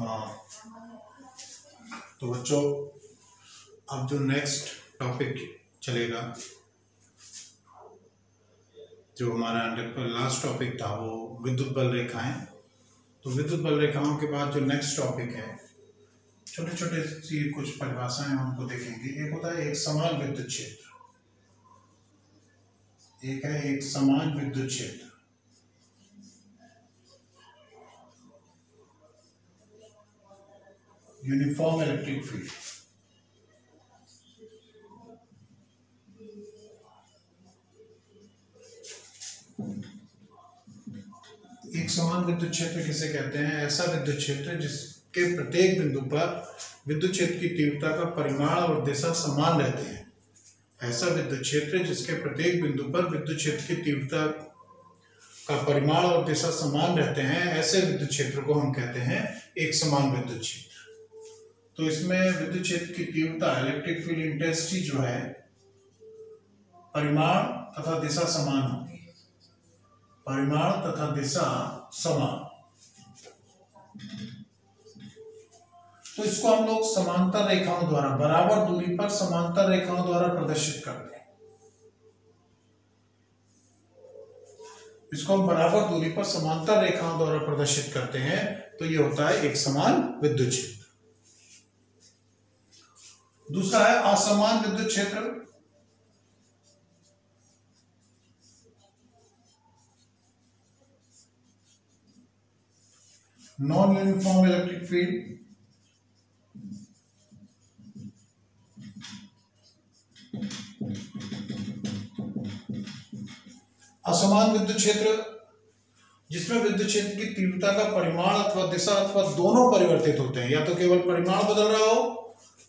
हाँ, तो बच्चों अब जो नेक्स्ट टॉपिक चलेगा, जो हमारा लास्ट टॉपिक था वो विद्युत बल रेखाएं। तो विद्युत बल रेखाओं के बाद जो नेक्स्ट टॉपिक है, छोटे छोटे सी कुछ परिभाषाएं हम उनको देखेंगे। एक होता है एक समान विद्युत क्षेत्र, एक है एक समान विद्युत क्षेत्र। Uniform electric field. एक समान विद्युत क्षेत्र किसे कहते हैं? ऐसा विद्युत क्षेत्र जिसके प्रत्येक बिंदु पर विद्युत क्षेत्र की तीव्रता का परिमाण और दिशा समान रहते हैं। ऐसा विद्युत क्षेत्र जिसके प्रत्येक बिंदु पर विद्युत क्षेत्र की तीव्रता का परिमाण और दिशा समान रहते हैं, ऐसे विद्युत क्षेत्र को हम कहते हैं एक समान विद्युत क्षेत्र। तो इसमें विद्युत क्षेत्र की तीव्रता, इलेक्ट्रिक फील्ड इंटेंसिटी जो है, परिमाण तथा दिशा समान होगी। परिमाण तथा दिशा समान। तो इसको हम लोग समांतर रेखाओं द्वारा, बराबर दूरी पर समांतर रेखाओं द्वारा प्रदर्शित करते हैं। इसको हम बराबर दूरी पर समांतर रेखाओं द्वारा प्रदर्शित करते हैं। तो ये होता है एक समान विद्युत क्षेत्र। दूसरा है असमान विद्युत क्षेत्र। Non uniform electric field. असमान विद्युत क्षेत्र जिसमें विद्युत क्षेत्र की तीव्रता का परिमाण अथवा दिशा अथवा दोनों परिवर्तित होते हैं। या तो केवल परिमाण बदल रहा हो,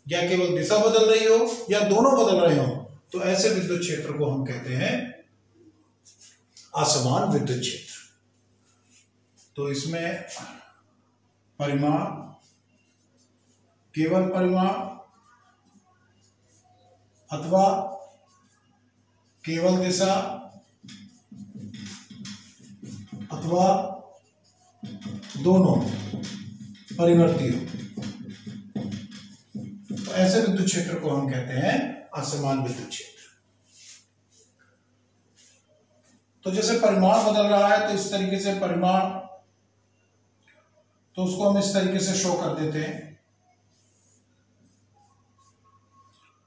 या केवल दिशा बदल रही हो, या दोनों बदल रहे हो, तो ऐसे विद्युत क्षेत्र को हम कहते हैं असमान विद्युत क्षेत्र। तो इसमें परिमाण, केवल परिमाण अथवा केवल दिशा अथवा दोनों परिवर्ती हो, तो ऐसे विद्युत क्षेत्र को हम कहते हैं असमान विद्युत क्षेत्र। तो जैसे परिमाण बदल रहा है, तो इस तरीके से परिमाण, तो उसको हम इस तरीके से शो कर देते हैं।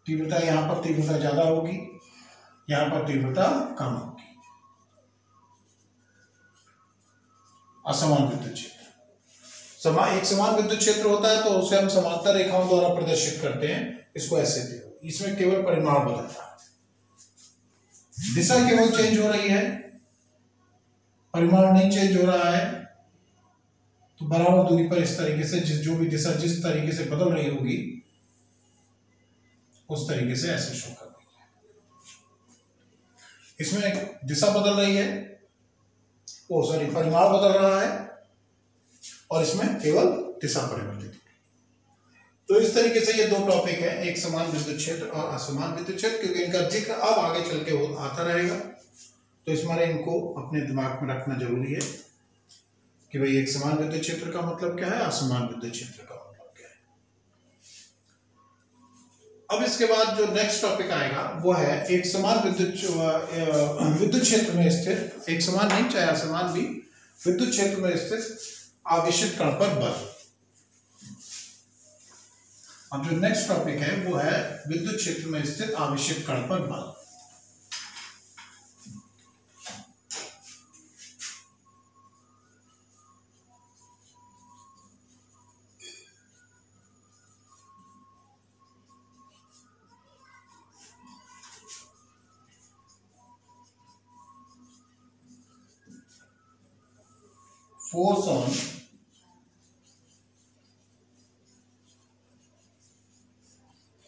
तीव्रता, यहां पर तीव्रता ज्यादा होगी, यहां पर तीव्रता कम होगी। असमान विद्युत क्षेत्र। एक समान विद्युत क्षेत्र होता है तो उसे हम समांतर रेखाओं द्वारा प्रदर्शित करते हैं। इसको ऐसे देखो, इसमें केवल परिमाण बदल रहा है, दिशा केवल चेंज हो रही है, परिमाण नहीं चेंज हो रहा है। तो बराबर दूरी पर इस तरीके से जो भी दिशा जिस तरीके से बदल रही होगी, उस तरीके से ऐसे शो कर देंगे। इसमें दिशा बदल रही है, परिमाण बदल रहा है, और इसमें केवल दिशा परिवर्तित है। तो इस तरीके से ये दो टॉपिक है, एक समान विद्युत क्षेत्र और असमान विद्युत क्षेत्र, क्योंकि इनका जिक्र अब आगे चल के आता रहेगा। तो इसमें इनको अपने दिमाग में रखना जरूरी है कि भाई एक समान विद्युत क्षेत्र का मतलब क्या है, असमान विद्युत क्षेत्र का मतलब क्या है। अब इसके बाद जो नेक्स्ट टॉपिक आएगा वो है एक समान विद्युत क्षेत्र में स्थित, एक समान नहीं चाहे असमान भी, विद्युत क्षेत्र में स्थित आवेशित कण पर बल। अब जो नेक्स्ट टॉपिक है वो है विद्युत क्षेत्र में स्थित आवेशित कण पर बल। Force on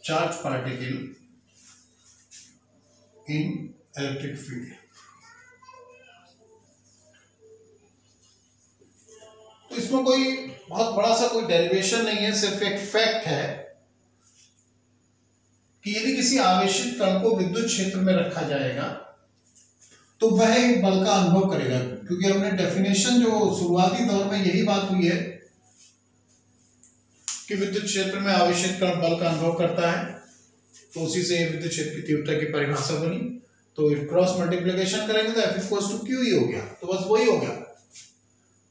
charge particle in electric field. तो इसमें कोई बहुत बड़ा सा कोई डेरिवेशन नहीं है, सिर्फ एक फैक्ट है कि यदि किसी आवेशित कण को विद्युत क्षेत्र में रखा जाएगा तो वह एक बल का अनुभव करेगा। क्योंकि हमने डेफिनेशन जो शुरुआती दौर में यही बात हुई है कि विद्युत क्षेत्र में आवेशित कण बल का अनुभव करता है, तो उसी से विद्युत क्षेत्र की तीव्रता की परिभाषा बनी। तो क्रॉस मल्टीप्लिकेशन करेंगे तो F इक्वल्स टू क्यू ही हो गया। तो बस वही हो गया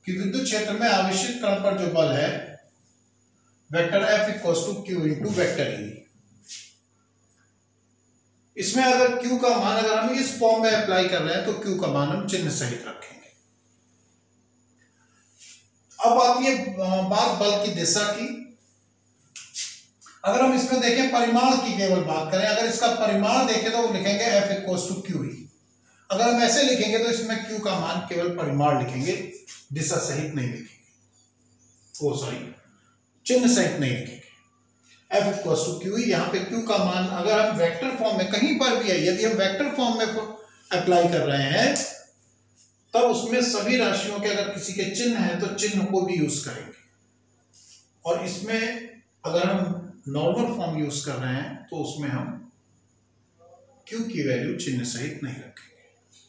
कि विद्युत क्षेत्र में आवेशित कण पर जो बल है vector F equals to Q into vector E. इसमें अगर Q का मान अगर हम इस फॉर्म में अप्लाई कर रहे हैं तो Q का मान हम चिन्ह सहित रखेंगे। अब आती है बात बल की दिशा की। अगर हम इसमें देखें परिमाण की केवल बात करें, अगर इसका परिमाण देखें तो लिखेंगे F equals to Q E. अगर हम ऐसे लिखेंगे तो इसमें Q का मान केवल परिमाण लिखेंगे, दिशा सहित नहीं लिखेंगे, सॉरी चिन्ह सहित नहीं लिखेंगे। F equals to Q E. यहाँ पे Q का मान अगर हम वेक्टर फॉर्म में कहीं पर भी है, यदि हम वेक्टर फॉर्म में अप्लाई कर रहे हैं तब उसमें सभी राशियों के अगर किसी के चिन्ह है तो चिन्ह को भी यूज करेंगे, और इसमें अगर हम नॉर्मल फॉर्म यूज कर रहे हैं तो उसमें हम Q की वैल्यू चिन्ह सहित नहीं रखेंगे,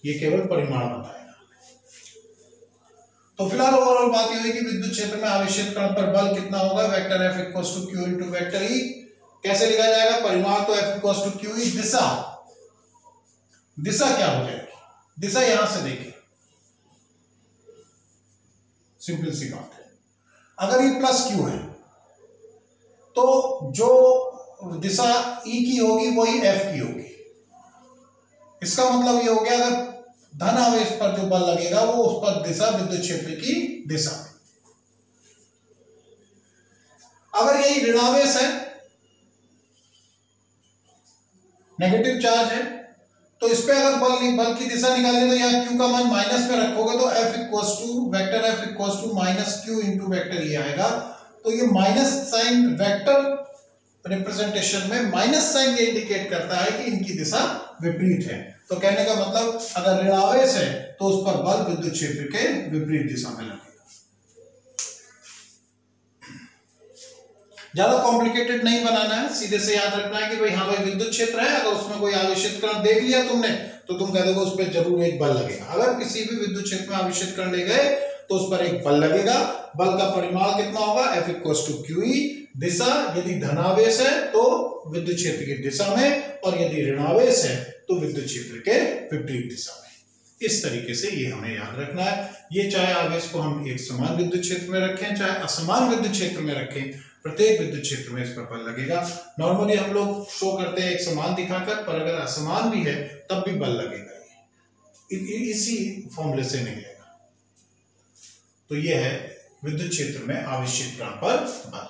ये केवल परिमाण बताएगा। तो फिलहाल ओवरऑल बात यह है कि विद्युत क्षेत्र में आवेशित कण पर बल कितना होगा, vector F equals to Q into vector E. कैसे लिखा जाएगा, परिमाण तो F equals to Q E, दिशा क्या हो जाएगी, दिशा यहां से देखिए, सिंपल सी बात है। अगर ये प्लस क्यू है तो जो दिशा E की होगी वही F की होगी। इसका मतलब ये हो गया अगर धन आवेश पर जो बल लगेगा वो उस पर दिशा विद्युत क्षेत्र की दिशा में। अगर यही ऋणावेश है, नेगेटिव चार्ज है, तो इस पे अगर बल की दिशा निकालनी तो यहाँ Q का मान माइनस में रखोगे तो F equals to vector F equals to minus Q into vector E आएगा। तो ये माइनस साइन वेक्टर रिप्रेजेंटेशन में माइनस साइन ये इंडिकेट करता है कि इनकी दिशा विपरीत है। तो कहने का मतलब अगर ऋणावेश है तो उस पर बल विद्युत क्षेत्र के विपरीत दिशा में लगेगा। ज्यादा कॉम्प्लिकेटेड नहीं बनाना है, सीधे से याद रखना है कि भाई हाँ भाई विद्युत क्षेत्र है, अगर उसमें कोई आवेशित कण देख लिया तुमने तो तुम कह दोगे उस पर जरूर एक बल लगेगा। अगर किसी भी विद्युत क्षेत्र में आवेशित कण ले गए तो उस पर एक बल लगेगा। बल का परिमाण कितना होगा, F equals to Q E. दिशा यदि धनावेश है तो विद्युत क्षेत्र की दिशा में, और यदि ऋणावेश है तो विद्युत क्षेत्र के विपरीत दिशा में। इस तरीके से ये हमें याद रखना है। ये चाहे आवेश को हम एक समान विद्युत क्षेत्र में रखें चाहे असमान विद्युत क्षेत्र में रखें, प्रत्येक विद्युत क्षेत्र में इस पर बल लगेगा। नॉर्मली हम लोग शो करते हैं एक समान दिखाकर, पर अगर असमान भी है तब भी बल लगेगा, इसी फॉर्मूले से निकलेगा। तो ये है विद्युत क्षेत्र में आवेशित कण पर बल।